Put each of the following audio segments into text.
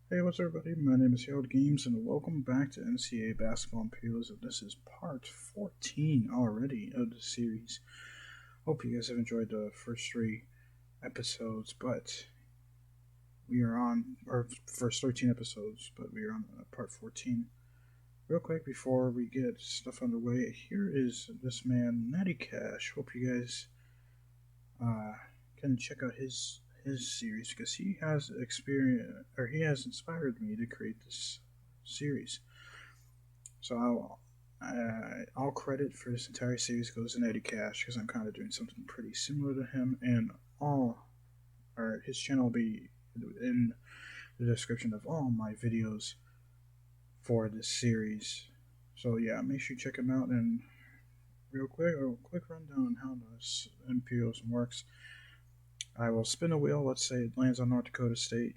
Hey, what's up, everybody? My name is Harold Games, and welcome back to NCAA Basketball Imperialism. This is part 14 already of the series. Hope you guys have enjoyed the first three episodes, but we are on our first 13 episodes, but we are on part 14. Real quick before we get stuff underway, here is this man NattyKash. Hope you guys uh, can check out his series because he has experience or he has inspired me to create this series. So all credit for this entire series goes to NattyKash because I'm kind of doing something pretty similar to him, and all or his channel will be in the description of all my videos for this series. So yeah, make sure you check him out. And real quick, a quick rundown on how this imperialism works. I will spin a wheel. Let's say it lands on North Dakota State,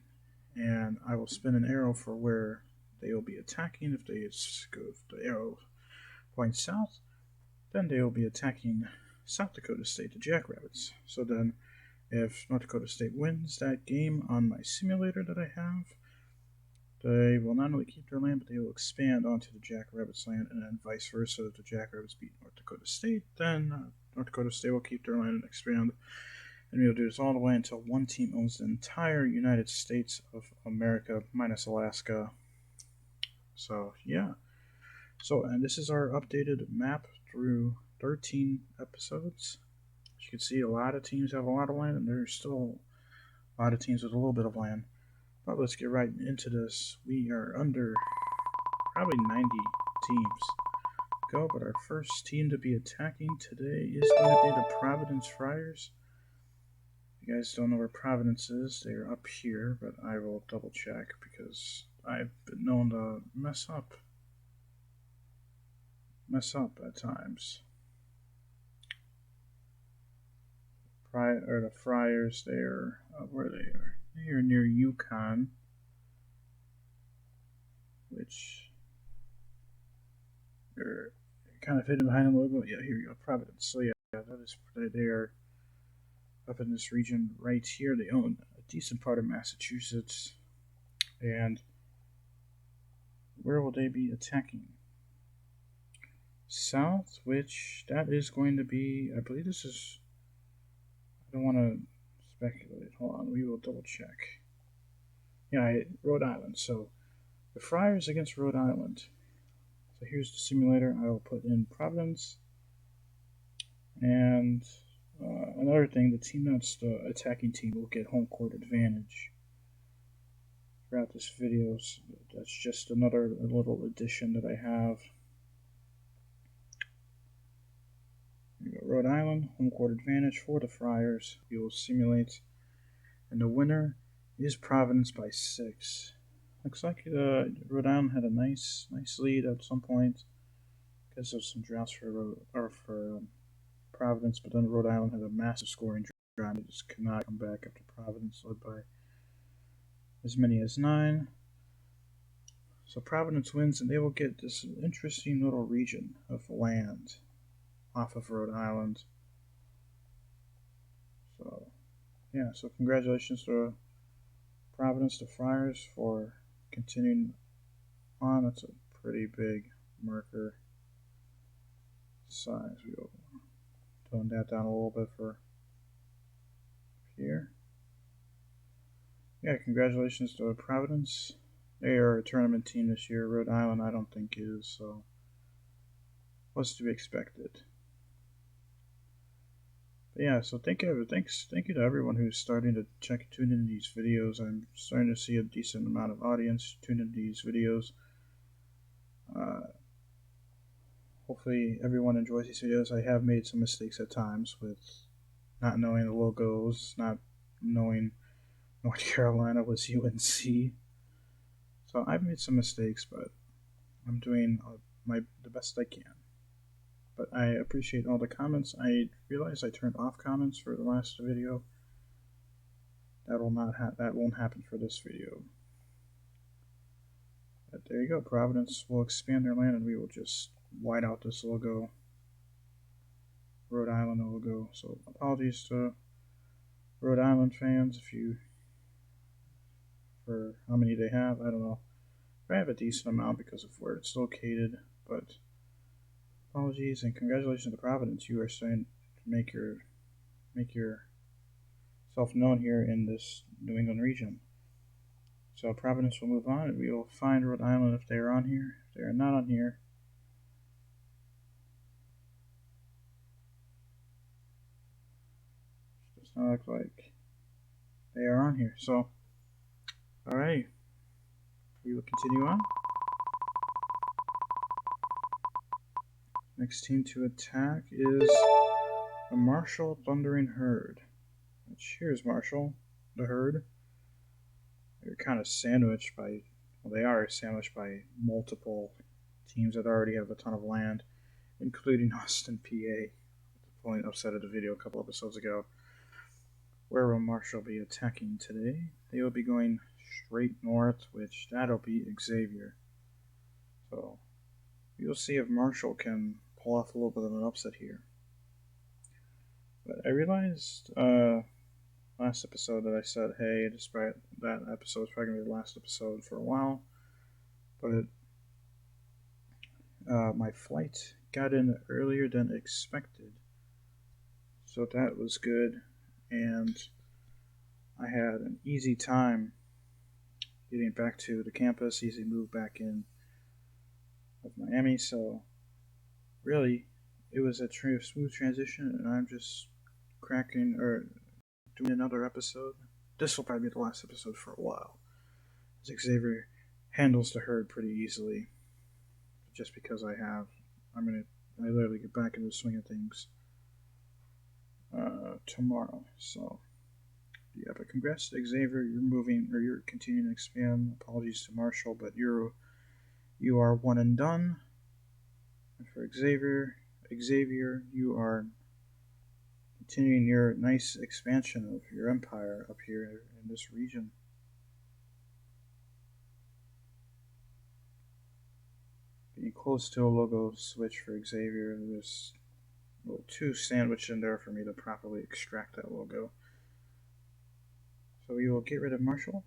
and I will spin an arrow for where they will be attacking. If the arrow points south, then they will be attacking South Dakota State, the Jackrabbits. So then, if North Dakota State wins that game on my simulator that I have, they will not only keep their land, but they will expand onto the Jackrabbits' land, and then vice versa. If the Jackrabbits beat North Dakota State, then North Dakota State will keep their land and expand. And we'll do this all the way until one team owns the entire United States of America, minus Alaska. So, yeah. So, and this is our updated map through 13 episodes. As you can see, a lot of teams have a lot of land, and there's still a lot of teams with a little bit of land. But let's get right into this. We are under probably 90 teams go, but our first team to be attacking today is going to be the Providence Friars. If you guys don't know where Providence is, they are up here, but I will double check because I've been known to mess up at times. The Friars, they're where they are. They are near Yukon, which they're kind of hidden behind a logo. Yeah, here you go, Providence. So yeah, that is they are up in this region right here. They own a decent part of Massachusetts, and where will they be attacking? South, which that is going to be, I believe this is, I don't want to speculate. Hold on, we will double check. Yeah, Rhode Island. So the Friars against Rhode Island. So here's the simulator. I will put in Providence. And another thing, the team that's the attacking team will get home court advantage throughout this video. So that's just another little addition that I have. Here we go, Rhode Island, home court advantage for the Friars. We will simulate. And the winner is Providence by 6. Looks like Rhode Island had a nice lead at some point because of some droughts for Providence, but then Rhode Island had a massive scoring drought. They just could not come back after Providence led by as many as 9. So Providence wins, and they will get this interesting little region of land off of Rhode Island. So, yeah, so congratulations to Providence, the Friars, for continuing on. That's a pretty big marker size. We'll tone that down a little bit for here. Yeah, congratulations to Providence. They are a tournament team this year. Rhode Island, I don't think is, so what's to be expected? But yeah, so thank you to everyone who's starting to tune into these videos. I'm starting to see a decent amount of audience tune into these videos. Hopefully everyone enjoys these videos. I have made some mistakes at times with not knowing the logos, not knowing North Carolina was UNC. So I've made some mistakes, but I'm doing the best I can. But I appreciate all the comments. I realized I turned off comments for the last video. That won't happen for this video. But there you go. Providence will expand their land, and we will just white out this logo, Rhode Island logo. So apologies to Rhode Island fans for how many they have. I don't know. I have a decent amount because of where it's located, but apologies and congratulations to Providence. You are starting to make yourself known here in this New England region. So Providence will move on, and we will find Rhode Island if they are on here. If they are not on here, it does not look like they are on here. So, alright, we will continue on. Next team to attack is the Marshall Thundering Herd. Cheers, Marshall, the Herd. They're kind of sandwiched by, well, they are sandwiched by multiple teams that already have a ton of land, including Austin, PA. The point upset of the video a couple episodes ago. Where will Marshall be attacking today? They will be going straight north, which that'll be Xavier. So you'll see if Marshall can pull off a little bit of an upset here. But I realized last episode that I said, hey, despite that episode is probably going to be the last episode for a while, but my flight got in earlier than expected, so that was good, and I had an easy time getting back to the campus, easy move back in of Miami, so really it was a smooth transition, and I'm just doing another episode. This will probably be the last episode for a while, as Xavier handles the Herd pretty easily, just because I literally get back into the swing of things tomorrow. So yeah, but congrats to Xavier. You're continuing to expand. Apologies to Marshall, but you are one and done. And for Xavier, you are continuing your nice expansion of your empire up here in this region. Getting close to a logo switch for Xavier. There's a little too sandwiched in there for me to properly extract that logo. So we will get rid of Marshall.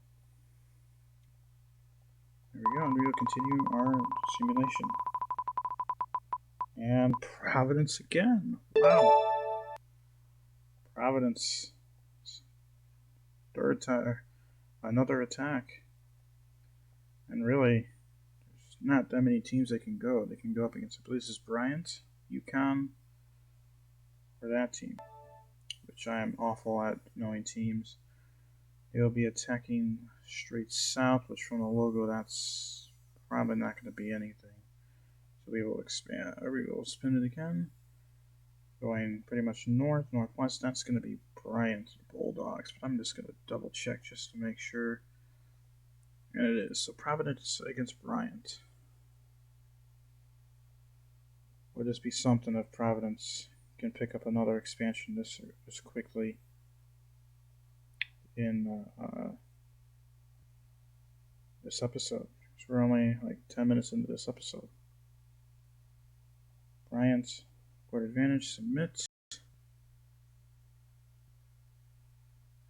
There we go, and we will continue our simulation. And Providence again. Wow. Providence. Another attack. And really, there's not that many teams they can go. They can go up against, I believe this is Bryant, UConn, or that team, which I am awful at knowing teams. They'll be attacking straight south, which from the logo, that's probably not going to be anything. So we will expand, or we will spin it again. Going pretty much north, northwest, that's going to be Bryant Bulldogs, but I'm just going to double check just to make sure. And it is. So Providence against Bryant. Would this be something if Providence can pick up another expansion this quickly in this episode? So we're only like 10 minutes into this episode. Bryant, court advantage, submit.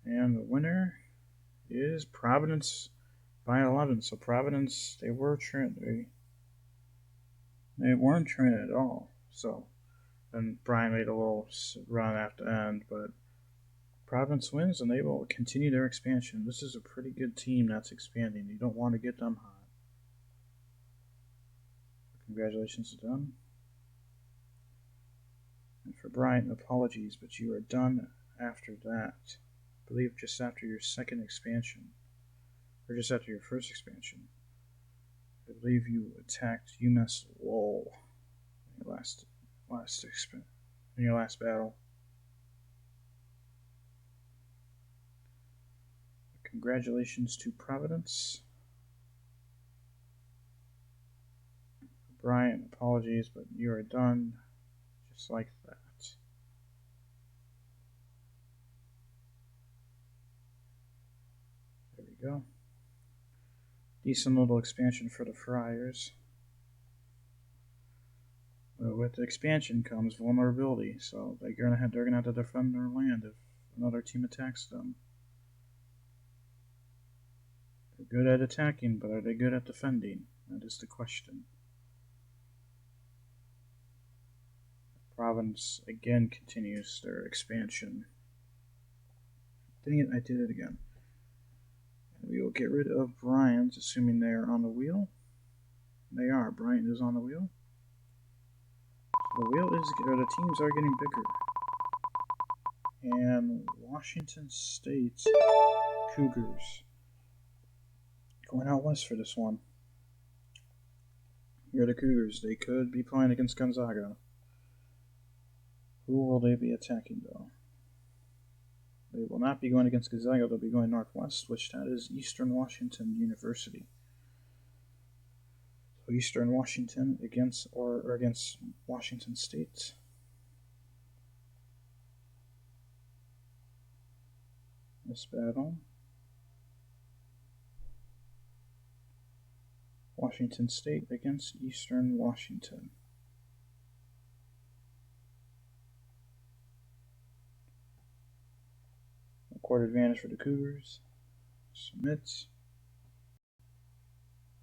And the winner is Providence by 11. So Providence, they weren't trying at all. So, and Bryant made a little run at the end, but Providence wins, and they will continue their expansion. This is a pretty good team that's expanding. You don't want to get them hot. Congratulations to them. And for Bryant, apologies, but you are done after that. I believe just after your second expansion, or just after your first expansion. I believe you attacked UMass Lowell in your last battle. Congratulations to Providence. Bryant, apologies, but you are done just like that. There we go. Decent little expansion for the Friars. But with the expansion comes vulnerability, so they're gonna have to defend their land if another team attacks them. good at attacking, but are they good at defending? That is the question. Province again continues their expansion. Dang it, I did it again. And we will get rid of Bryant, assuming they are on the wheel. They are. Bryant is on the wheel. So the wheel is, or the teams are getting bigger. And Washington State Cougars going out west for this one. Here are the Cougars. They could be playing against Gonzaga. Who will they be attacking, though? They will not be going against Gonzaga. They'll be going northwest, which that is Eastern Washington University. So Eastern Washington against Washington State. This battle. Washington State against Eastern Washington. Court advantage for the Cougars. Submits.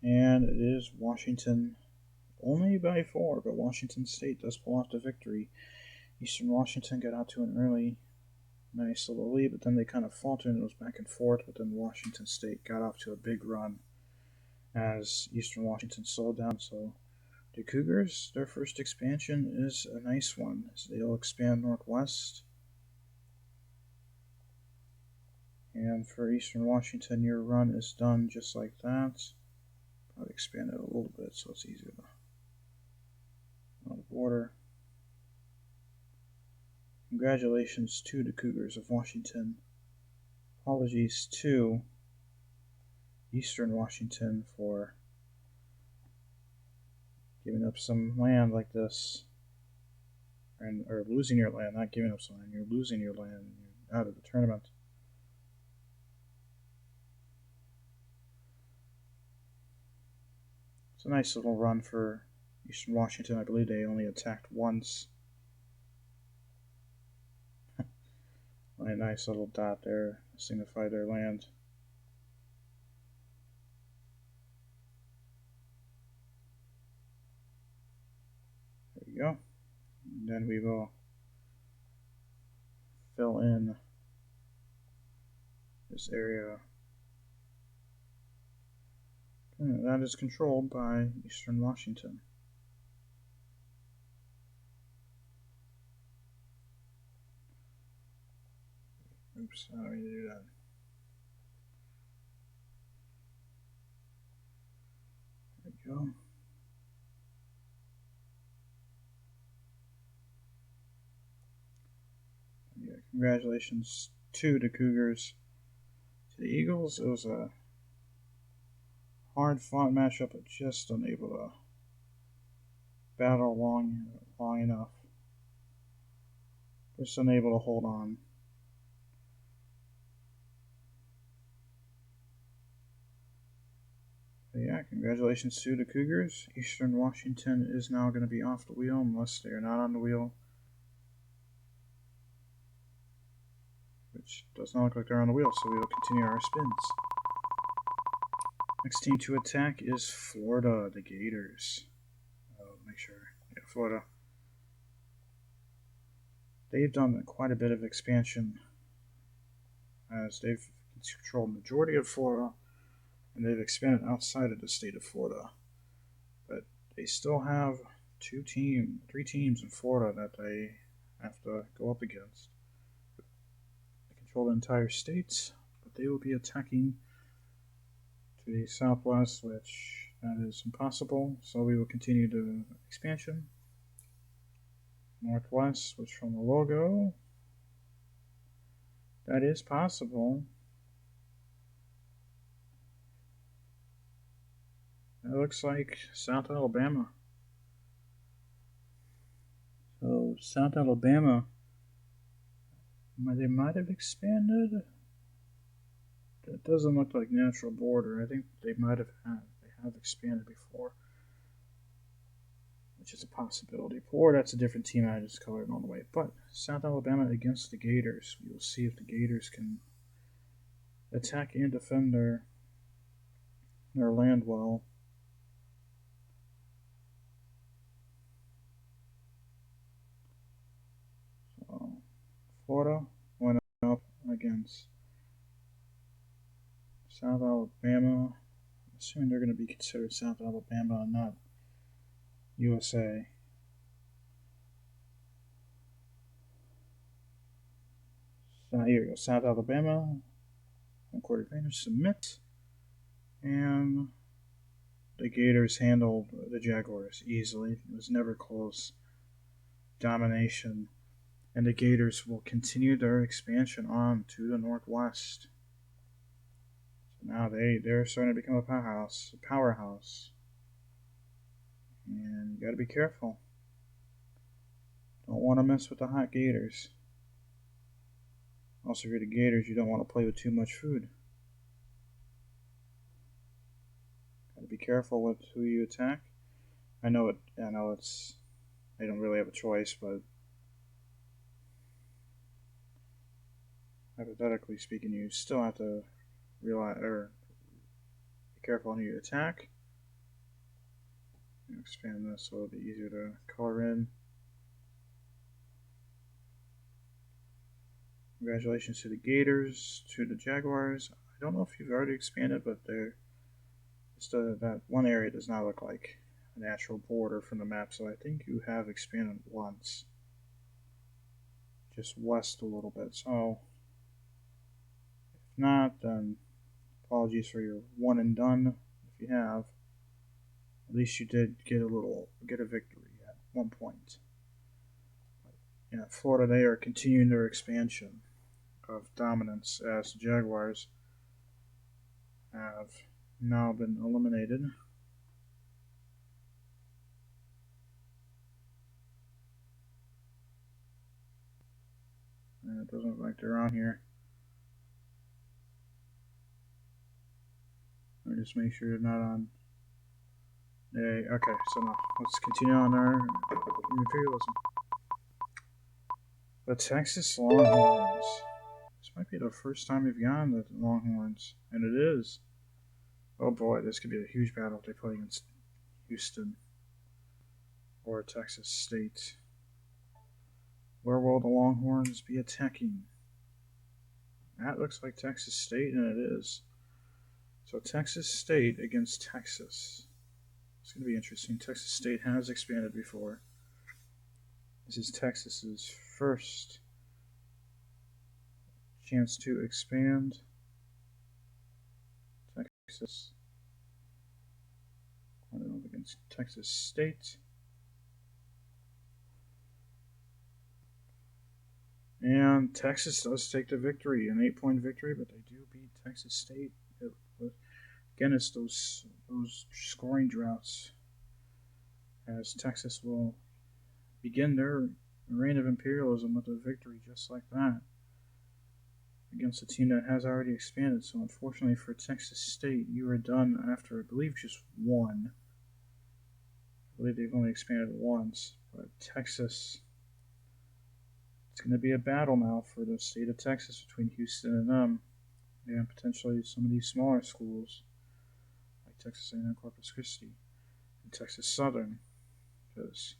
And it is Washington only by 4, but Washington State does pull off the victory. Eastern Washington got out to an early, nice little lead, but then they kind of faltered and it was back and forth, but then Washington State got off to a big run as Eastern Washington slowed down. So the Cougars, their first expansion is a nice one. So they'll expand northwest. And for Eastern Washington, your run is done just like that. Probably expand it a little bit so it's easier to on the border. Congratulations to the Cougars of Washington. Apologies to Eastern Washington for giving up some land like this. Or losing your land, not giving up some land. You're losing your land. You're out of the tournament. It's a nice little run for Eastern Washington. I believe they only attacked once. A nice little dot there to signify their land. There we go. And then we will fill in this area. And that is controlled by Eastern Washington. Oops, I don't mean to do that. There we go. Yeah, congratulations to the Cougars. To the Eagles, it was a hard-fought matchup, but just unable to battle long enough. Just unable to hold on. But yeah, congratulations to the Cougars. Eastern Washington is now going to be off the wheel unless they are not on the wheel. Which does not look like they're on the wheel, so we will continue our spins. Next team to attack is Florida, the Gators. Make sure, yeah, Florida. They've done quite a bit of expansion as they've controlled the majority of Florida, and they've expanded outside of the state of Florida. But they still have three teams in Florida that they have to go up against. They control the entire state, but they will be attacking to the southwest, which that is impossible. So we will continue the expansion. Northwest, which from the logo, that is possible. It looks like South Alabama. So South Alabama, they might have expanded. That doesn't look like natural border. I think they might have expanded before, which is a possibility. Or that's a different team I just colored all the way. But South Alabama against the Gators. We will see if the Gators can attack and defend their Or land well. So Florida went up against South Alabama. Assuming they're going to be considered South Alabama and not USA. So here we go. South Alabama. One-quarter advantage. Submit. And the Gators handled the Jaguars easily. It was never close. Domination. And the Gators will continue their expansion on to the Northwest. So now they're starting to become a powerhouse. And you got to be careful. Don't want to mess with the hot Gators. Also, if you're the Gators, you don't want to play with too much food. Got to be careful with who you attack. I know it's. They don't really have a choice, but hypothetically speaking, you still have to realize or be careful on who you attack. Expand this so it'll be easier to color in. Congratulations to the Gators, to the Jaguars. I don't know if you've already expanded, but that one area does not look like a natural border from the map, so I think you have expanded once. Just west a little bit. So if not, then apologies for your one and done. If you have, at least you did get a victory at one point. Yeah, Florida, they are continuing their expansion of dominance as the Jaguars have now been eliminated. And it doesn't look like they're on here. Let me just make sure they're not on. Okay, so now let's continue on our imperialism. The Texas Longhorns. This might be the first time we've gotten the Longhorns, and it is. Oh boy, this could be a huge battle if they play against Houston or Texas State. Where will the Longhorns be attacking? That looks like Texas State, and it is. So Texas State against Texas. It's going to be interesting. Texas State has expanded before. This is Texas's first chance to expand. Texas going up against Texas State. And Texas does take the victory, an 8-point victory, but they do beat Texas State. Again, it's those scoring droughts, as Texas will begin their reign of imperialism with a victory just like that against a team that has already expanded. So unfortunately for Texas State, you are done after, I believe, just one. I believe they've only expanded once, but Texas, it's going to be a battle now for the state of Texas between Houston and them, and potentially some of these smaller schools like Texas A&M Corpus Christi and Texas Southern, because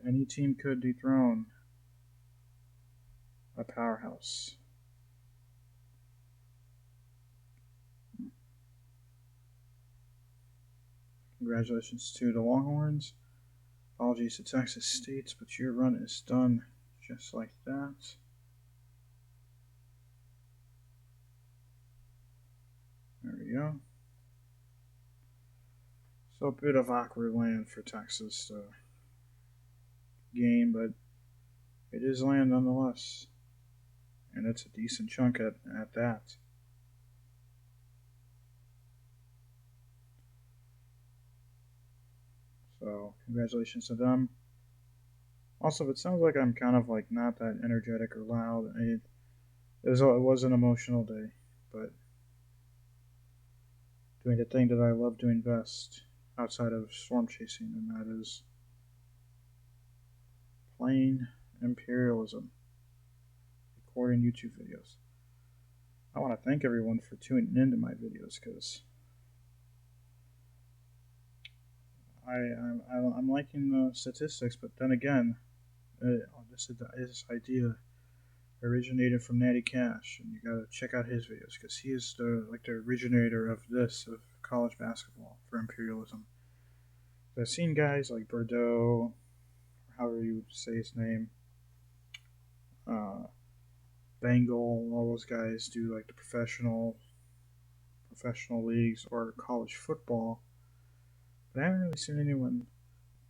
any team could dethrone a powerhouse. Congratulations to the Longhorns. Apologies to Texas State, but your run is done just like that. There we go. So a bit of awkward land for Texas to gain, but it is land nonetheless. And it's a decent chunk at that. So congratulations to them. Also, it sounds like I'm kind of like not that energetic or loud. It was an emotional day, but doing the thing that I love doing best outside of storm chasing, and that is playing Imperialism, recording YouTube videos. I want to thank everyone for tuning into my videos, because I'm liking the statistics, but then again, this idea originated from NattyKash, and you gotta check out his videos because he is the originator of college basketball for imperialism. So I've seen guys like Bordeaux, or however you say his name, uh, Bengal, all those guys do like the professional leagues or college football, but I haven't really seen anyone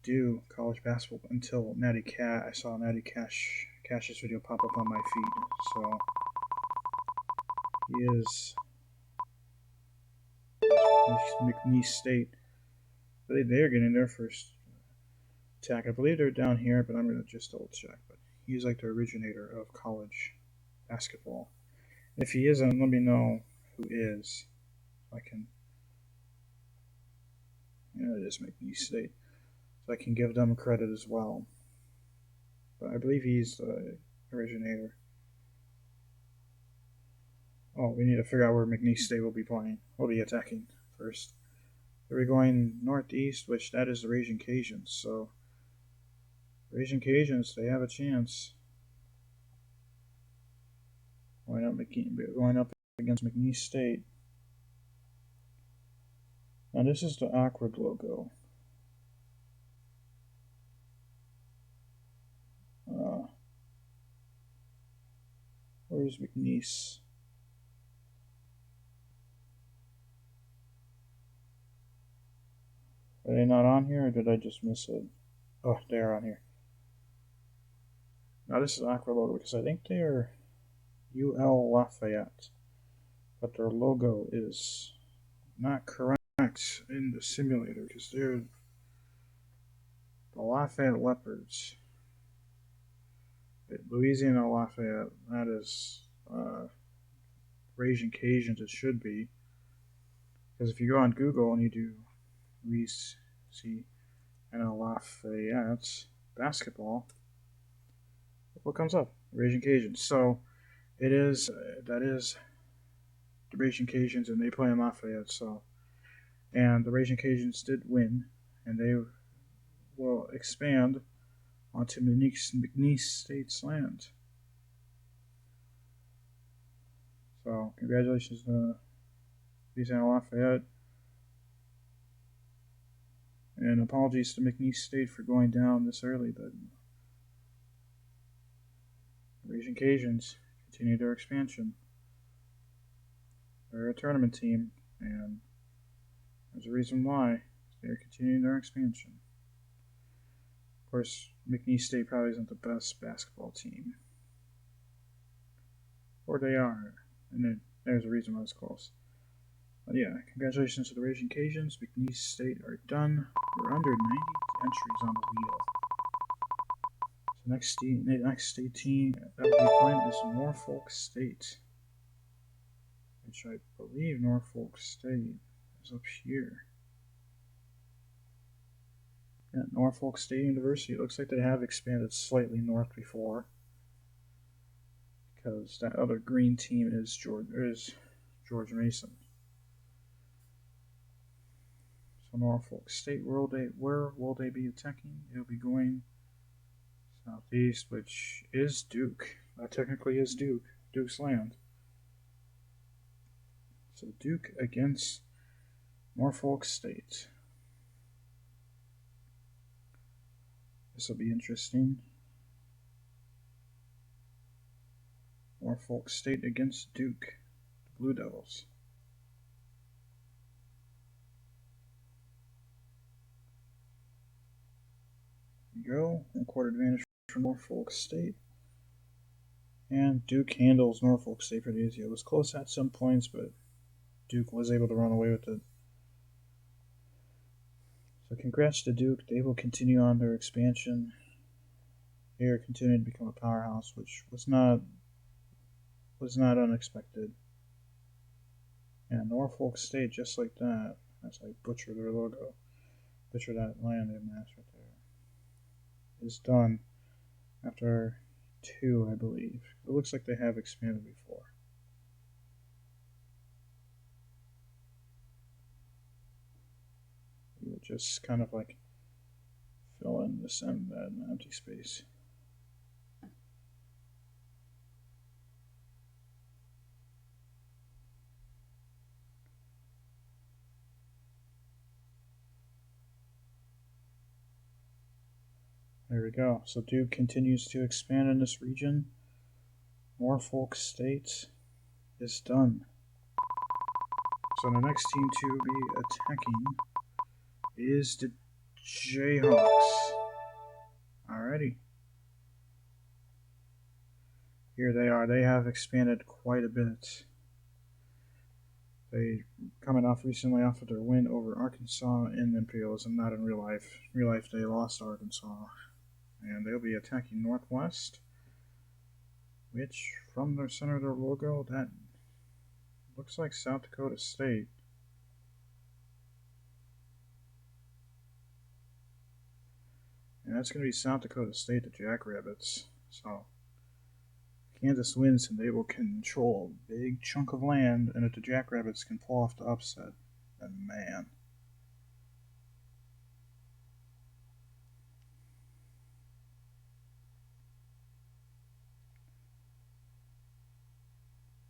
do college basketball until NattyKash. I saw NattyKash's video pop up on my feed, so he is McNeese State. They're getting their first attack. I believe they're down here, but I'm gonna just double check. But he's like the originator of college basketball. If he isn't, let me know who is. I can. It is McNeese State, so I can give them credit as well. But I believe he's the originator. Oh, we need to figure out where McNeese State will be playing. We'll be attacking first. We're going northeast, which that is the Raging Cajuns. So, Raging Cajuns, they have a chance. Going up against McNeese State. Now this is the awkward logo. Where's McNeese? Are they not on here, or did I just miss it? Oh, they are on here. Now this is awkward logo because I think they are UL Lafayette, but their logo is not correct in the simulator because they're the Lafayette Leopards. Louisiana Lafayette, that is Raging Cajuns, it should be. Because if you go on Google and you do Louisiana Lafayette basketball, what comes up? Raging Cajuns. So it is, that is the Raging Cajuns, and they play in Lafayette. So, and the Raging Cajuns did win, and they will expand onto McNeese State's land. So, congratulations to Louisiana Lafayette. And apologies to McNeese State for going down this early, but the Raging Cajuns continue their expansion. They're a tournament team, and there's a reason why they're continuing their expansion. Of course, McNeese State probably isn't the best basketball team. Or they are, and there's a reason why it's close. But yeah, congratulations to the Raging Cajuns. McNeese State are done. We're under 90 entries on the wheel. So next state team that will be playing is Norfolk State, which I believe Norfolk State is up here. Yeah, Norfolk State University. It looks like they have expanded slightly north before, because that other green team is George Mason. So Norfolk State, where will they be attacking? They'll be going southeast, which is Duke. That technically is Duke's land. So Duke against Norfolk State. This will be interesting. Norfolk State against Duke, the Blue Devils. There you go. Home court advantage for Norfolk State. And Duke handles Norfolk State pretty easy. It was close at some points, but Duke was able to run away with it. So congrats to Duke. They will continue on their expansion. They are continuing to become a powerhouse, which was not unexpected. And Norfolk State, just like that, that's like butcher their logo, butcher that land mass right there, is done after 2, I believe. It looks like they have expanded before. We will just kind of like fill in this empty space. There we go. So Duke continues to expand in this region. Norfolk State is done. So the next team to be attacking is the Jayhawks. Alrighty. Here they are. They have expanded quite a bit. They coming off recently off of their win over Arkansas in Imperialism, not in real life. In real life, they lost to Arkansas. And they'll be attacking Northwest, which from the center of their logo, that looks like South Dakota State. And that's going to be South Dakota State, the Jackrabbits. So Kansas wins and they will control a big chunk of land. And if the Jackrabbits can pull off the upset, then man.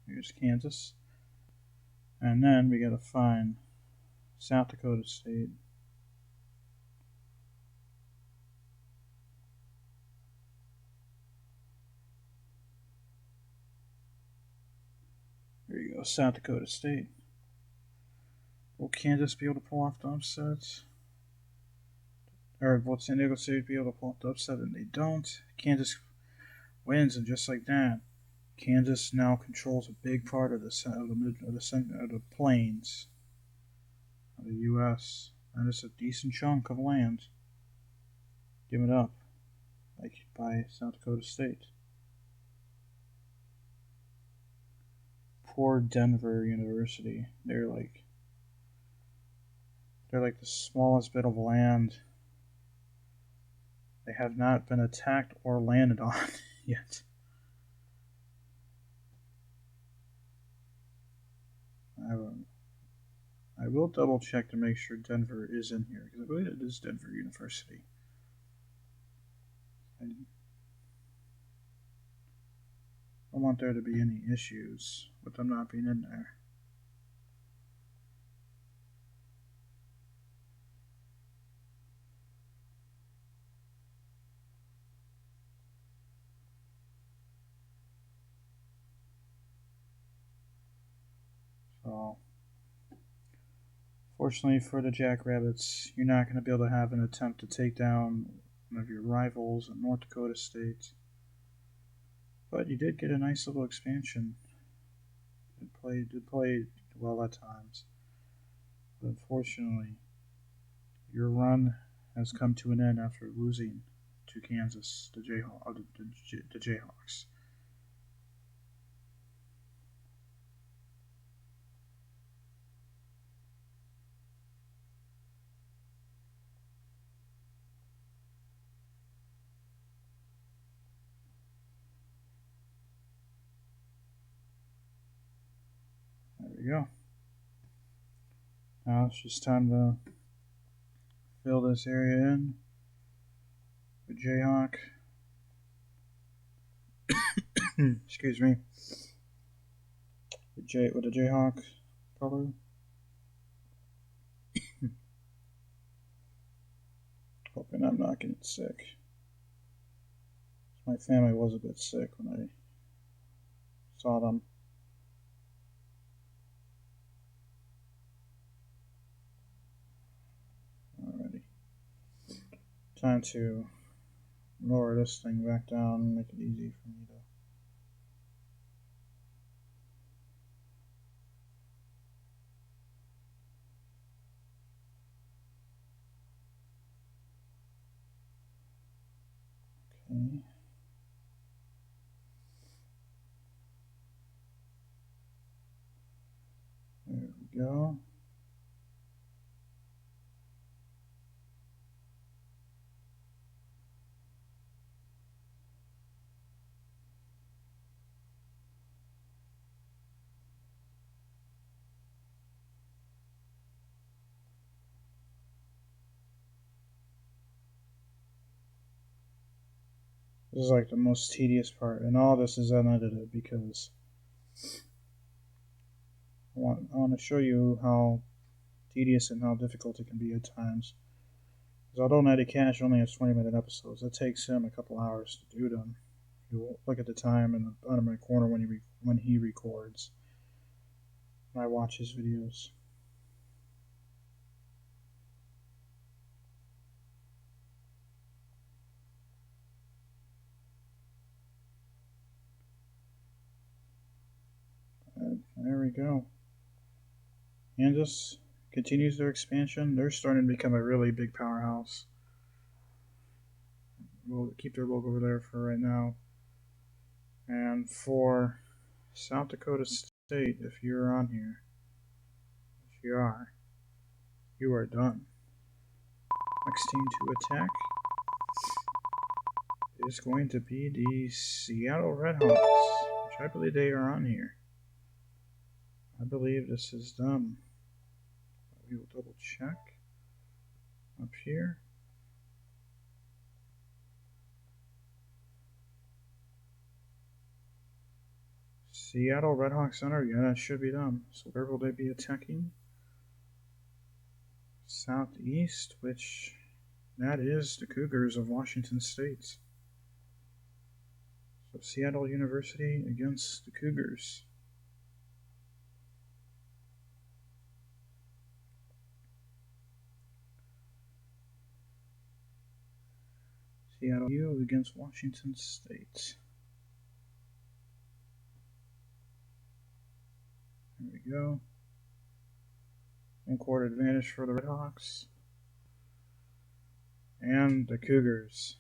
Here's Kansas. And then we got to find South Dakota State. There you go, South Dakota State. Will Kansas be able to pull off the upset? Or will San Diego State be able to pull off the upset? And they don't. Kansas wins, and just like that, Kansas now controls a big part of the plains of the U.S. And it's a decent chunk of land given up, like by South Dakota State. Poor Denver University. They're like the smallest bit of land. They have not been attacked or landed on yet. I will double check to make sure Denver is in here, because I believe it is Denver University. I don't want there to be any issues with them not being in there. So, fortunately for the Jackrabbits, you're not going to be able to have an attempt to take down one of your rivals at North Dakota State. But you did get a nice little expansion. Did play well at times. But unfortunately, your run has come to an end after losing to Kansas, the Jayhawks. There we go. Now it's just time to fill this area in with Jayhawk. Excuse me. With the Jayhawk color. Hoping I'm not getting sick. My family was a bit sick when I saw them. Alrighty. Time to lower this thing back down and make it easy for me to. Okay. There we go. This is like the most tedious part, and all this is unedited because I want to show you how tedious and how difficult it can be at times. Because although NattyKash only has 20-minute episodes, it takes him a couple hours to do them. You look at the time in the bottom right corner when he records. And I watch his videos. And there we go. Kansas continues their expansion. They're starting to become a really big powerhouse. We'll keep their logo over there for right now. And for South Dakota State, if you're on here, if you are done. Next team to attack is going to be the Seattle Redhawks, which I believe they are on here. I believe this is them. We will double check up here. Seattle Redhawks Center, yeah, that should be them. So where will they be attacking? Southeast, which that is the Cougars of Washington State. So Seattle University against the Cougars. Seattle U against Washington State. There we go. Home court advantage for the Redhawks. And the Cougars.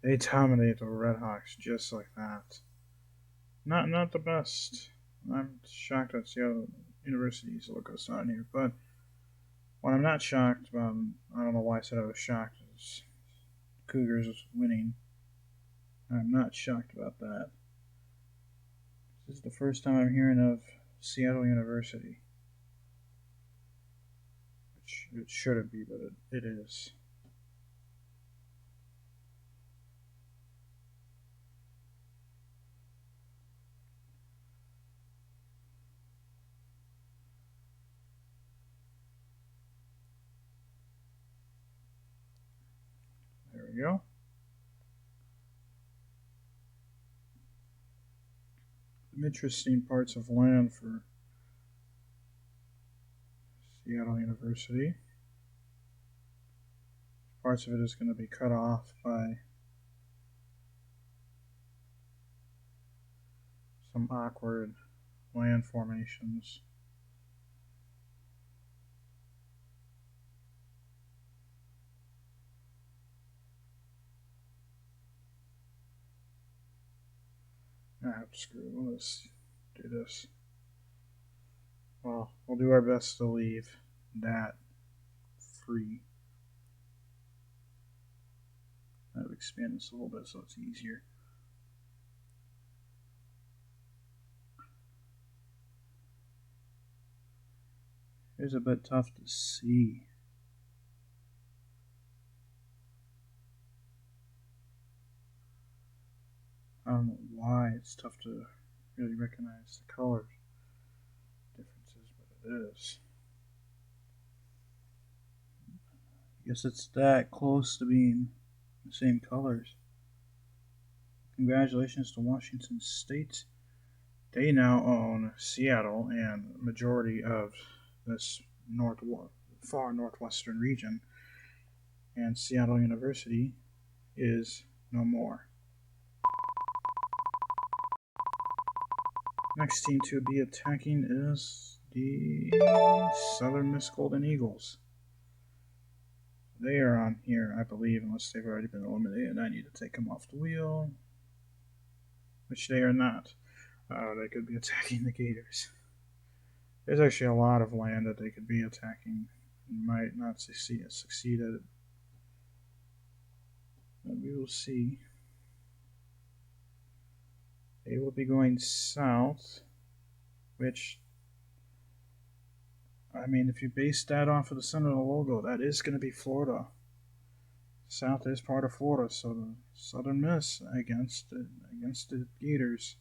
They dominate the Redhawks just like that. Not the best. I'm shocked that Seattle University's logo's not here, but what I'm not shocked about, I don't know why I said I was shocked, is Cougars winning. I'm not shocked about that. This is the first time I'm hearing of Seattle University. It shouldn't be, but it is. There we go. Some interesting parts of land for Seattle University. Parts of it is going to be cut off by some awkward land formations. Screw it. Let's do this. Well, we'll do our best to leave that free. I've expanded this a little bit so it's easier. It's a bit tough to see. I don't know why it's tough to really recognize the color differences, but it is. I guess it's that close to being the same colors. Congratulations to Washington State. They now own Seattle and majority of this far northwestern region, and Seattle University is no more. Next team to be attacking is the Southern Miss Golden Eagles. They are on here, I believe, unless they've already been eliminated. I need to take them off the wheel, which they are not. They could be attacking the Gators. There's actually a lot of land that they could be attacking and might not succeed at it. But we will see. They will be going south, which, I mean, if you base that off of the center of the logo, that is going to be Florida. South is part of Florida, so the Southern Miss against the Gators.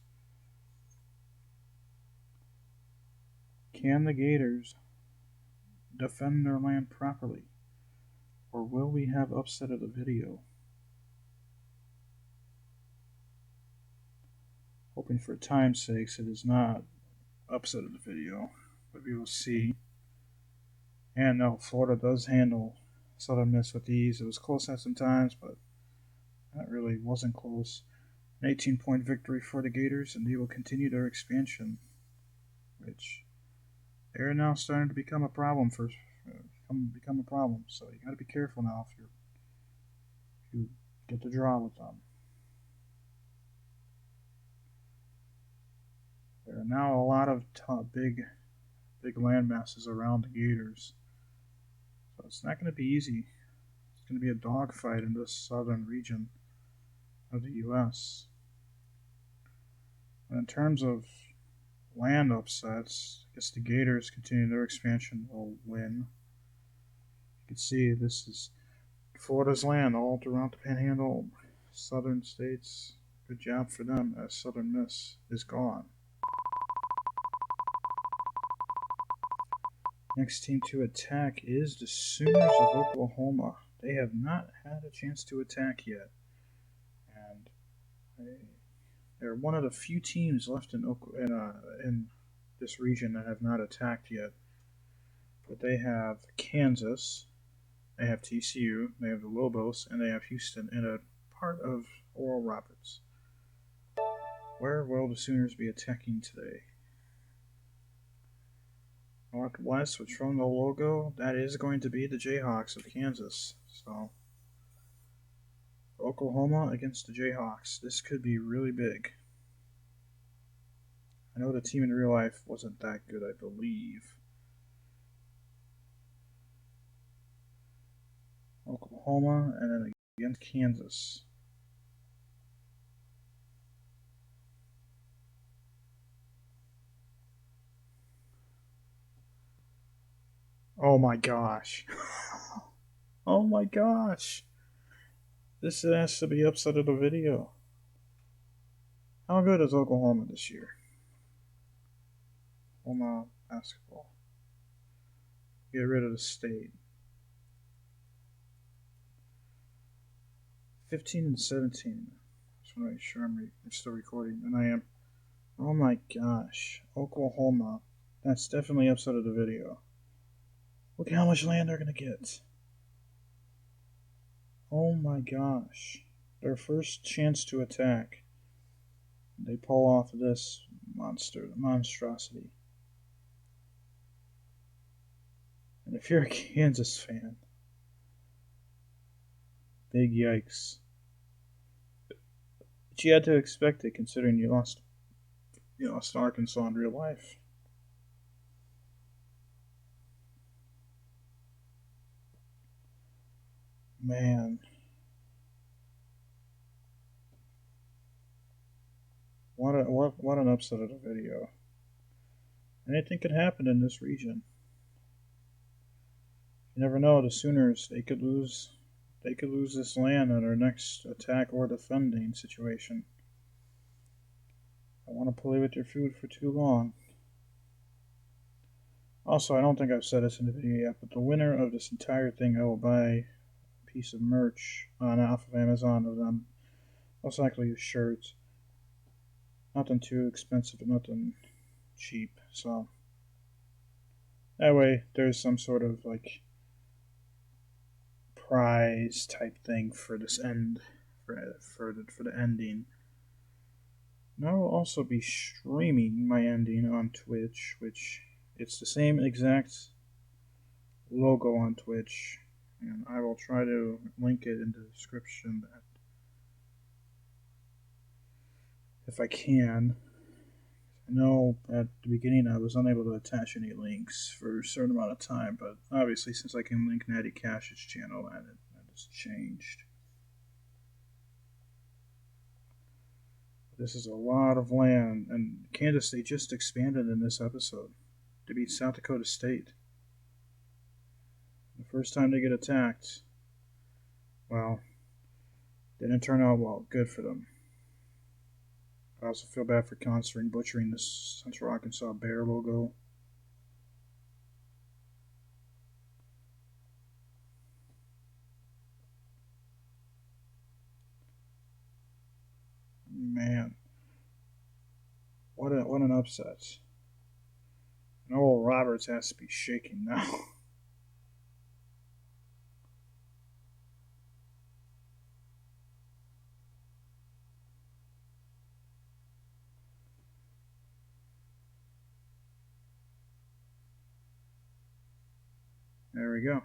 Can the Gators defend their land properly, or will we have upset of the video? Hoping for time's sakes it is not upset of the video, but we will see. And no, Florida does handle Southern Miss with ease. It was close at some times, but that really wasn't close. An 18-point victory for the Gators, and they will continue their expansion, which they're now starting to become a problem become a problem. So you got to be careful now if you get the draw with them. There are now a lot of big land masses around the Gators, so it's not going to be easy. It's going to be a dogfight in this southern region of the U.S. And in terms of land upsets, I guess the Gators continue their expansion will win. You can see this is Florida's land all throughout the Panhandle, southern states. Good job for them as Southern Miss is gone. Next team to attack is the Sooners of Oklahoma. They have not had a chance to attack yet, and they're one of the few teams left in this region that have not attacked yet. But they have Kansas, they have TCU, they have the Lobos, and they have Houston in a part of Oral Roberts. Where will the Sooners be attacking today? Northwest, which from the logo, that is going to be the Jayhawks of Kansas. So, Oklahoma against the Jayhawks. This could be really big. I know the team in real life wasn't that good, I believe. Oklahoma, and then against Kansas. Oh my gosh. Oh my gosh. This has to be upset of the video. How good is Oklahoma this year? Oklahoma basketball. Get rid of the state. 15 and 17. Just want to make sure I'm still recording, and I am. Oh my gosh. Oklahoma. That's definitely upset of the video. Look at how much land they're going to get. Oh my gosh. Their first chance to attack. They pull off this monstrosity. And if you're a Kansas fan, big yikes. But you had to expect it considering you lost Arkansas in real life. Man. What an upset of a video. Anything could happen in this region. You never know, the Sooners, they could lose this land in our next attack or defending situation. I want to play with your food for too long. Also, I don't think I've said this in the video yet, but the winner of this entire thing, I will buy a piece of merch off of Amazon of them. Most likely a shirt. Nothing too expensive, but nothing cheap. So that way, there's some sort of like prize type thing for this end, for the ending. And I will also be streaming my ending on Twitch, which it's the same exact logo on Twitch, and I will try to link it in the description if I can. I know at the beginning I was unable to attach any links for a certain amount of time, but obviously since I can link NattyKash's channel, that has changed. This is a lot of land, and Kansas, they just expanded in this episode to beat South Dakota State. The first time they get attacked, Well, didn't turn out well. Good for them. I also feel bad for considering butchering the Central Arkansas Bear logo. Man, what an upset. Noel Roberts has to be shaking now. There we go.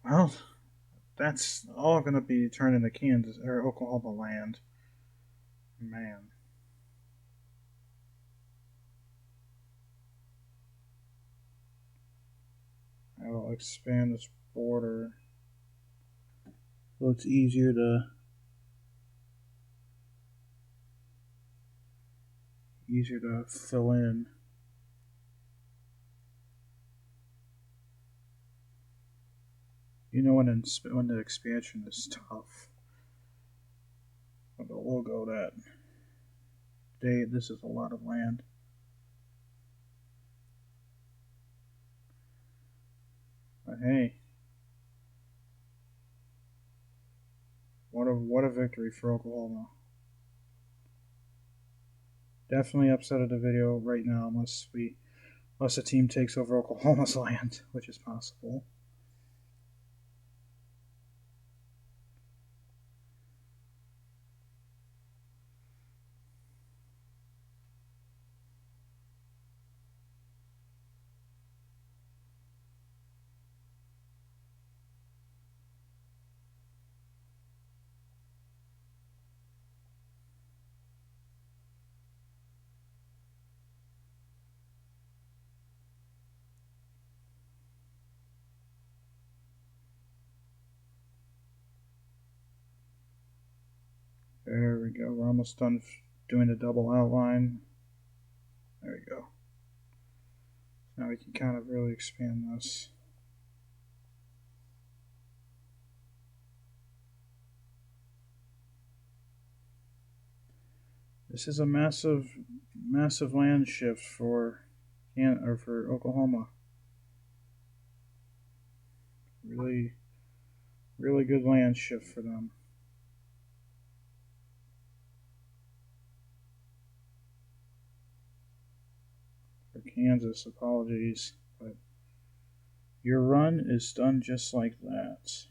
Well, that's all going to be turned into Kansas or Oklahoma land. Man. I will expand this border so it's easier to fill in. You know when the expansion is tough. But the logo that day, this is a lot of land. But hey, what a victory for Oklahoma. Definitely upset at the video right now unless the team takes over Oklahoma's land, which is possible. There we go. We're almost done doing the double outline. There we go. Now we can kind of really expand this. This is a massive land shift for Oklahoma. Really good land shift for them. For Kansas, apologies, but your run is done just like that.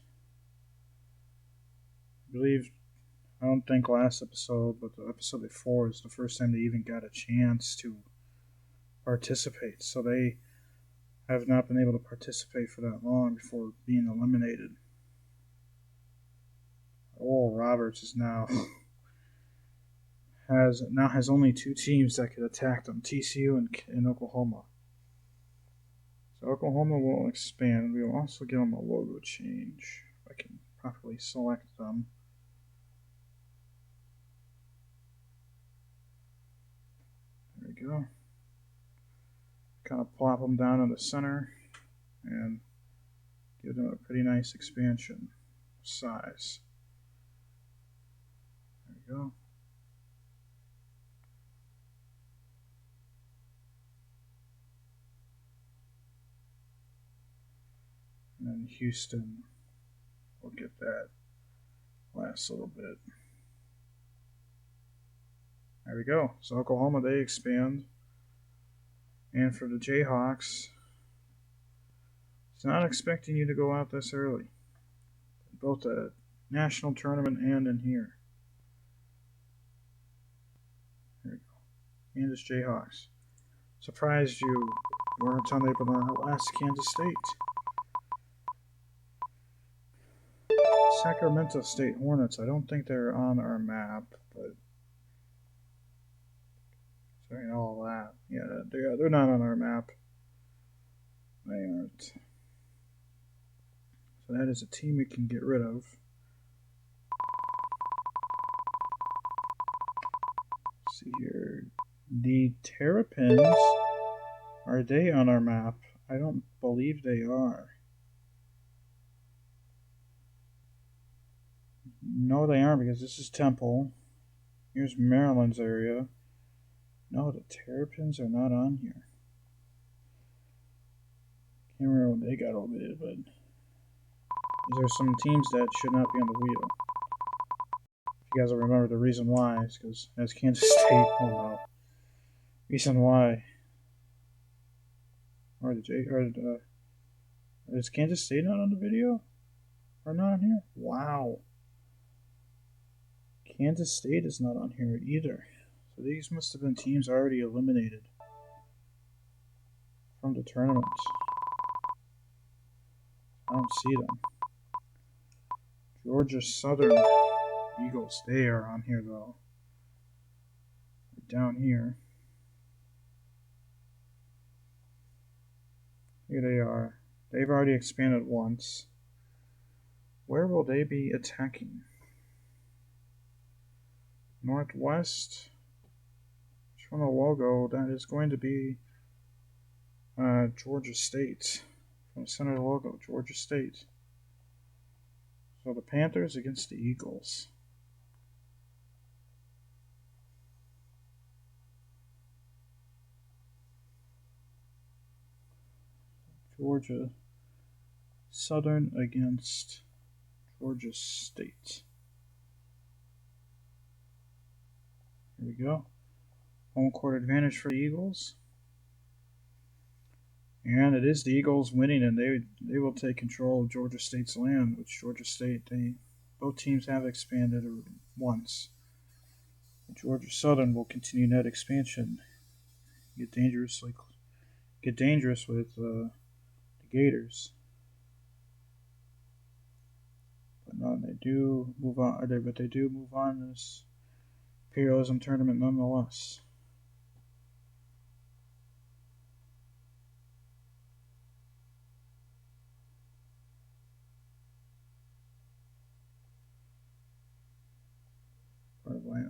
I don't think last episode, but the episode before is the first time they even got a chance to participate. So they have not been able to participate for that long before being eliminated. Oral Roberts is now has only two teams that could attack them: TCU and Oklahoma. So Oklahoma will expand. We will also give them a logo change. If I can properly select them. There we go. Kind of plop them down in the center and give them a pretty nice expansion size. There we go. And then Houston will get that last little bit. There we go. So Oklahoma, they expand. And for the Jayhawks, it's not expecting you to go out this early. Both the national tournament and in here. There we go. Kansas Jayhawks. Surprised you weren't unable to outlast Kansas State. Sacramento State Hornets. I don't think they're on our map, but saying all that, yeah, they're not on our map. They aren't. So that is a team we can get rid of. Let's see here, the Terrapins. Are they on our map? I don't believe they are. No, they aren't, because this is Temple. Here's Maryland's area. No, the Terrapins are not on here. Can't remember when they got omitted, but these are some teams that should not be on the wheel. If you guys will remember the reason why, is because as Kansas State, oh no. Reason why. Is Kansas State not on the video? Or not on here? Wow. Kansas State is not on here either. So these must have been teams already eliminated from the tournament. I don't see them. Georgia Southern Eagles, they are on here though. Down here. Here they are. They've already expanded once. Where will they be attacking? Northwest. From the logo, that is going to be Georgia State. From the center of the logo, Georgia State. So the Panthers against the Eagles. Georgia Southern against Georgia State. Here we go. Home court advantage for the Eagles. And it is the Eagles winning, and they will take control of Georgia State's land, which Georgia State, both teams have expanded once. Georgia Southern will continue net expansion. Get dangerous with the Gators. But no, they do move on. But they do move on in this Imperialism tournament nonetheless.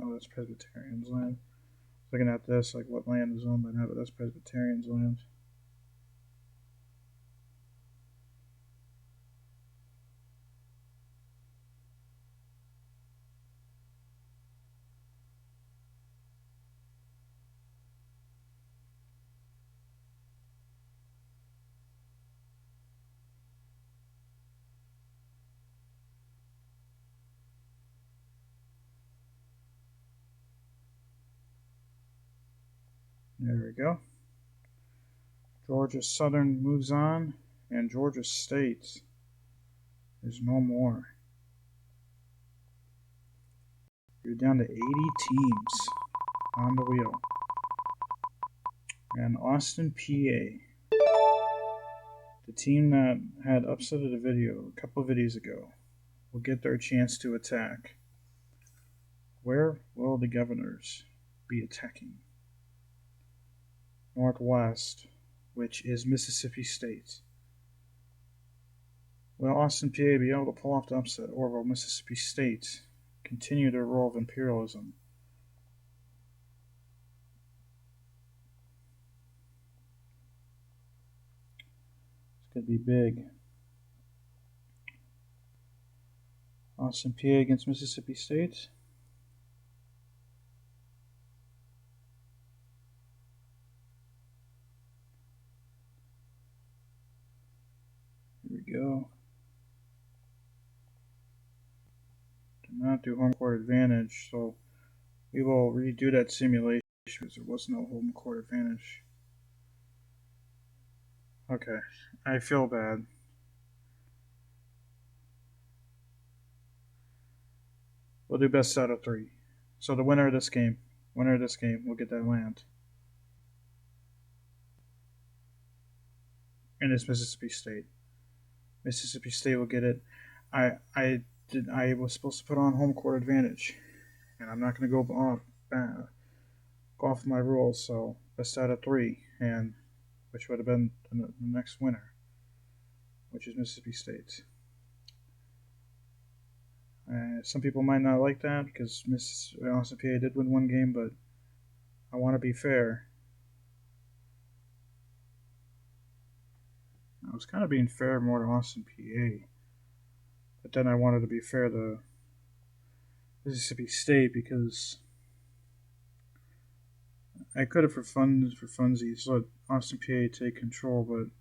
Oh, that's Presbyterian's land. Looking at this, like what land is owned by that, but that's Presbyterian's land. There we go. Georgia Southern moves on, and Georgia State is no more. You're down to 80 teams on the wheel. And Austin, PA, the team that had upsetted a video a couple of videos ago, will get their chance to attack. Where will the Governors be attacking? Northwest, which is Mississippi State. Will Austin, PA be able to pull off the upset, or will Mississippi State continue their role of imperialism? It's going to be big. Austin, PA against Mississippi State. Here we go. Do not do home court advantage, so we will redo that simulation because there was no home court advantage. Okay, I feel bad. We'll do best out of 3. So the winner of this game will get that land. And it's Mississippi State. Mississippi State will get it. I was supposed to put on home court advantage, and I'm not going to go off my rules. So best out of 3, and which would have been the next winner, which is Mississippi State. Some people might not like that because Austin, PA did win one game, but I want to be fair. I was kind of being fair more to Austin, PA, but then I wanted to be fair to Mississippi State because I could have for funsies let Austin PA take control, but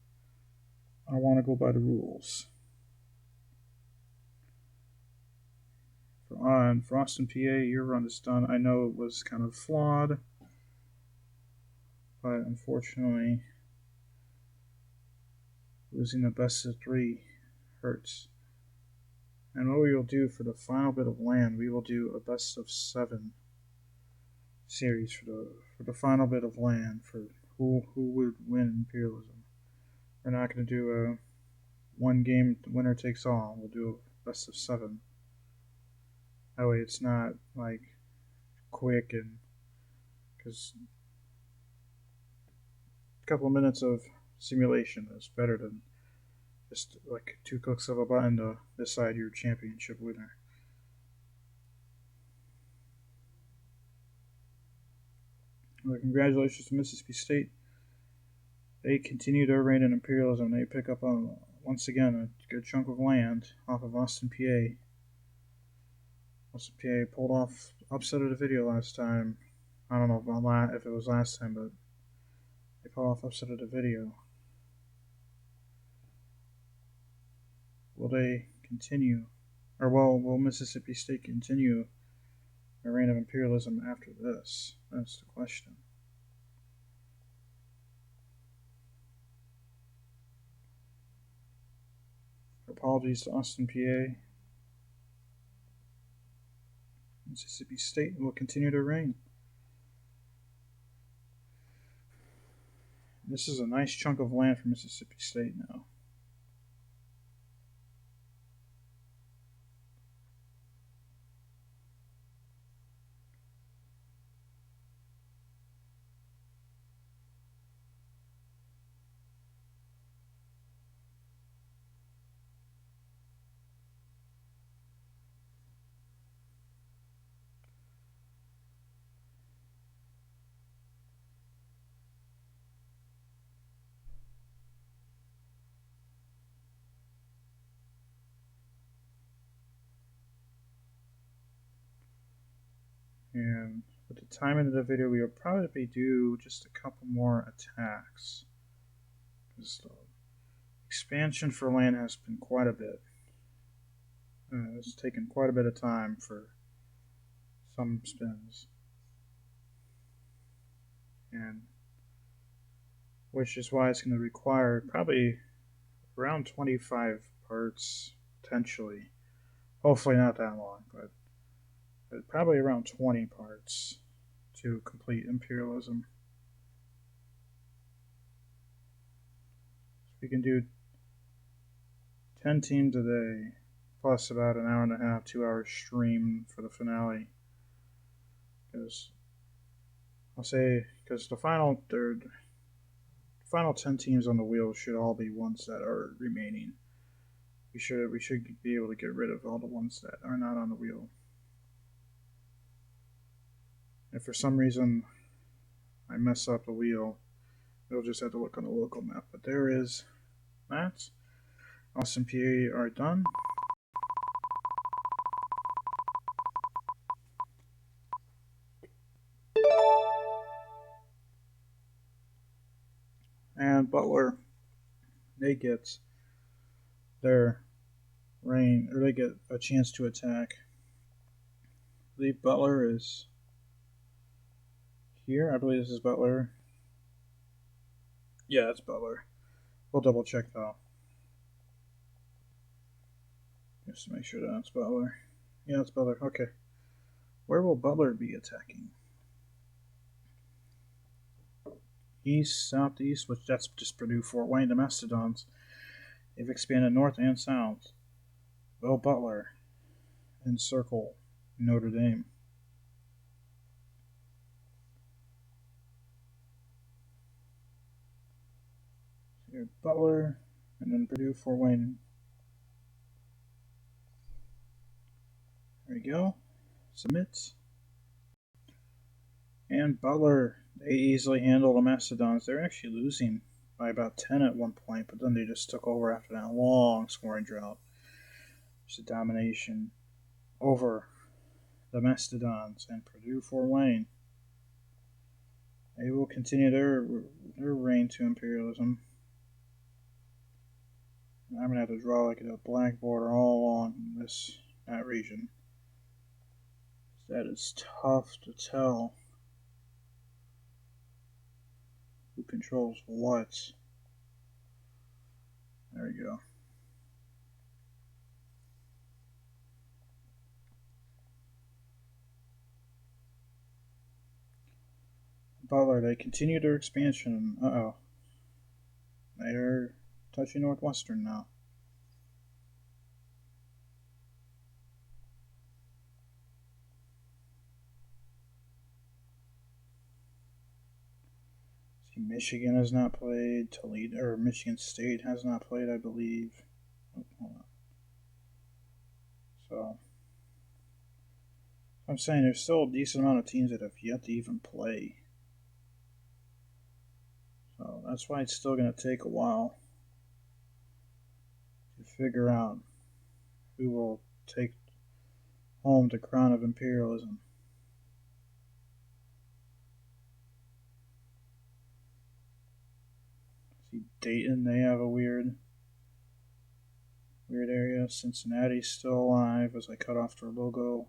I want to go by the rules. For Austin PA, your run is done. I know it was kind of flawed, but unfortunately, losing the best of 3 hurts. And what we will do for the final bit of land, we will do a best of 7 series for the final bit of land for who would win imperialism. We're not going to do a one game winner takes all. We'll do a best of 7. That way, it's not like quick and because a couple of minutes of simulation is better than just like 2 clicks of a button to decide your championship winner. Well, congratulations to Mississippi State. They continue their reign in imperialism. They pick up once again a good chunk of land off of Austin, PA. Austin, PA pulled off upset of the video last time. I don't know if it was last time, but they pulled off upset of the video. Will they continue, or will Mississippi State continue their reign of imperialism after this? That's the question. Apologies to Austin, PA. Mississippi State will continue to reign. This is a nice chunk of land for Mississippi State now. And with the time into the video, we will probably do just a couple more attacks. Because the expansion for land has been quite a bit. It's taken quite a bit of time for some spins. And which is why it's going to require probably around 25 parts, potentially. Hopefully not that long, but probably around 20 parts to complete imperialism. So we can do 10 teams a day, plus about an hour and a half, 2 hour stream for the finale. Because the final 10 teams on the wheel should all be ones that are remaining. We should be able to get rid of all the ones that are not on the wheel. If for some reason I mess up the wheel, you'll just have to look on the local map. But there is that. Austin, PA are done. And Butler, they get their reign, or they get a chance to attack. I believe Butler is here. I believe this is Butler. Yeah, it's Butler. We'll double check though. Just to make sure that's Butler. Yeah, it's Butler. Okay. Where will Butler be attacking? East, southeast, which that's just Purdue, Fort Wayne, the Mastodons. They've expanded north and south. Will Butler encircle Notre Dame? Here, Butler, and then Purdue, Fort Wayne. There we go. Submit. And Butler, they easily handle the Mastodons. They're actually losing by about 10 at one point, but then they just took over after that long scoring drought. Just a domination over the Mastodons and Purdue Fort Wayne. They will continue their reign to imperialism. I'm going to have to draw like a black border all along that region. That is tough to tell who controls what. There we go. Butler, they continue their expansion. Uh-oh. They're touching Northwestern now. See, Michigan has not played. Toledo, or Michigan State has not played, I believe. Oh, hold on. So, I'm saying there's still a decent amount of teams that have yet to even play. So that's why it's still going to take a while to figure out who will take home the crown of imperialism. See, Dayton, they have a weird area. Cincinnati's still alive as I cut off their logo.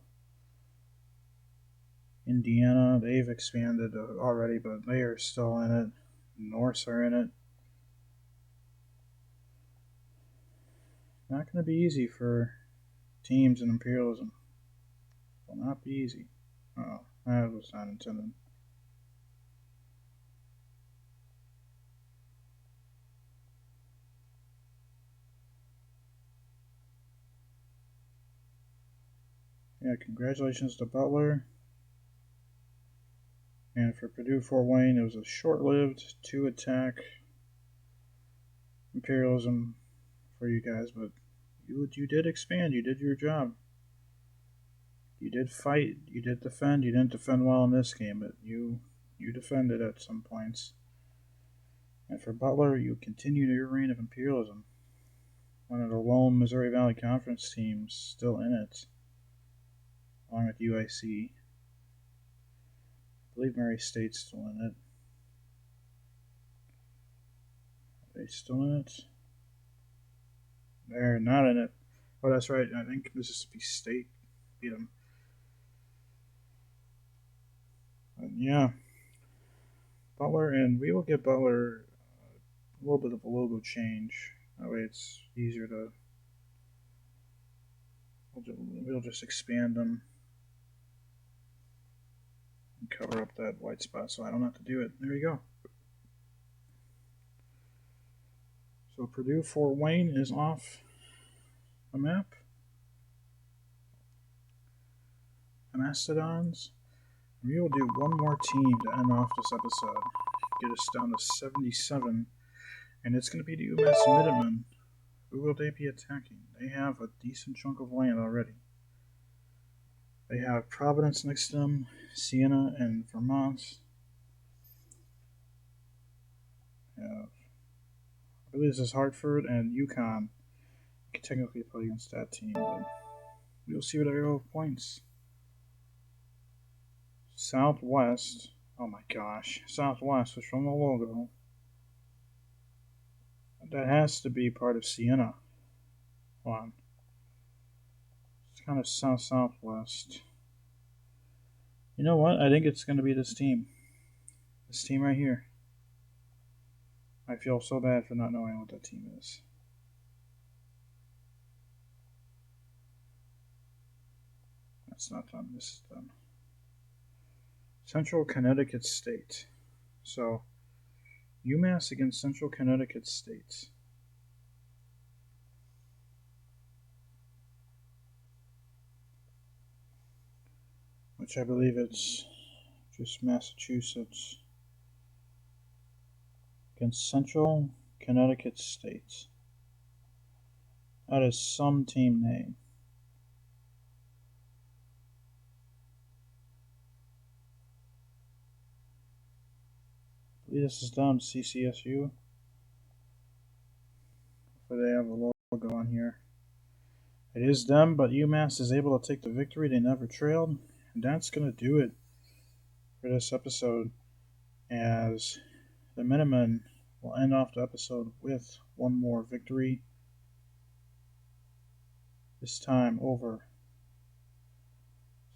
Indiana, they've expanded already, but they are still in it. Norse are in it. Not going to be easy for teams in imperialism. Will not be easy. Oh, that was not intended. Yeah, congratulations to Butler. And for Purdue Fort Wayne, it was a short-lived two-attack imperialism for you guys, but you did expand. You did your job. You did fight. You did defend. You didn't defend well in this game, but you defended at some points. And for Butler, you continued your reign of imperialism. One of the lone Missouri Valley Conference teams still in it, along with UIC. I believe Murray State's still in it. Are they still in it? They're not in it. Oh, that's right. I think Mississippi State beat them. But yeah. Butler, and we will get Butler a little bit of a logo change. That way it's easier to... We'll just expand them and cover up that white spot so I don't have to do it. There you go. So Purdue Fort Wayne is off the map. The Mastodons. We will do one more team to end off this episode. Get us down to 77. And it's going to be the UMass Minutemen. Who will they be attacking? They have a decent chunk of land already. They have Providence next to them, Siena and Vermont. I believe this is Hartford and Yukon. You can technically play against that team, but we'll see what I go with points. Southwest. Oh my gosh. Southwest was from the logo. That has to be part of Siena. Hold on. It's kind of southwest. You know what? I think it's going to be this team. This team right here. I feel so bad for not knowing what that team is. That's not done. This is done. Central Connecticut State. So, UMass against Central Connecticut State. Which I believe it's just Massachusetts against Central Connecticut State. That is some team name. I believe this is down to CCSU. Hopefully they have a logo on here. It is them, but UMass is able to take the victory. They never trailed. And that's going to do it for this episode, as the Minutemen will end off the episode with one more victory, this time over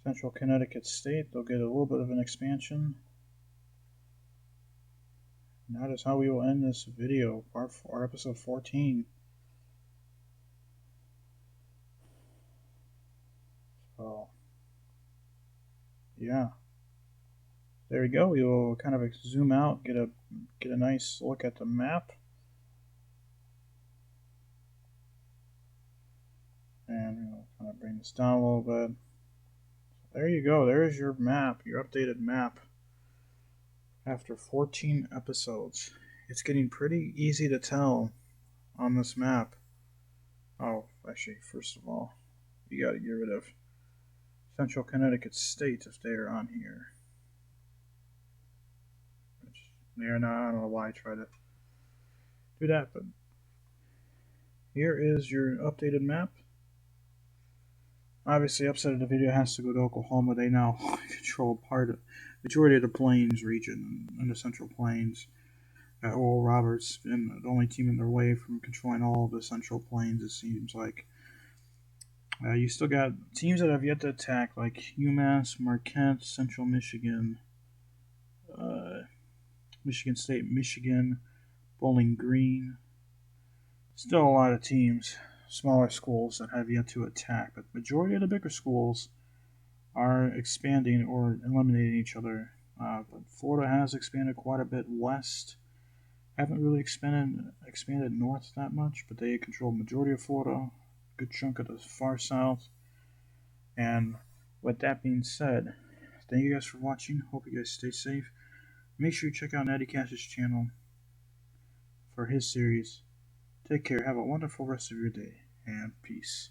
Central Connecticut State. They'll get a little bit of an expansion. And that is how we will end this video, part 4, episode 14. So, yeah. There we go. We will kind of zoom out, get a nice look at the map. And we'll kind of bring this down a little bit. There you go. There's your map, your updated map. After 14 episodes, it's getting pretty easy to tell on this map. Oh, actually, first of all, you got to get rid of Central Connecticut State if they are on here. Which they are not. I don't know why I try to do that, but here is your updated map. Obviously, upside of the video has to go to Oklahoma. They now control majority of the Plains region and the Central Plains. Oral Roberts been the only team in their way from controlling all of the Central Plains, it seems like. You still got teams that have yet to attack, like UMass, Marquette, Central Michigan, Michigan State, Michigan, Bowling Green. Still a lot of teams, smaller schools that have yet to attack, but the majority of the bigger schools are expanding or eliminating each other. But Florida has expanded quite a bit west. Haven't really expanded north that much, but they control the majority of Florida, a good chunk of the far south. And with that being said, thank you guys for watching. Hope you guys stay safe. Make sure you check out NattyKash's channel for his series. Take care. Have a wonderful rest of your day, and peace.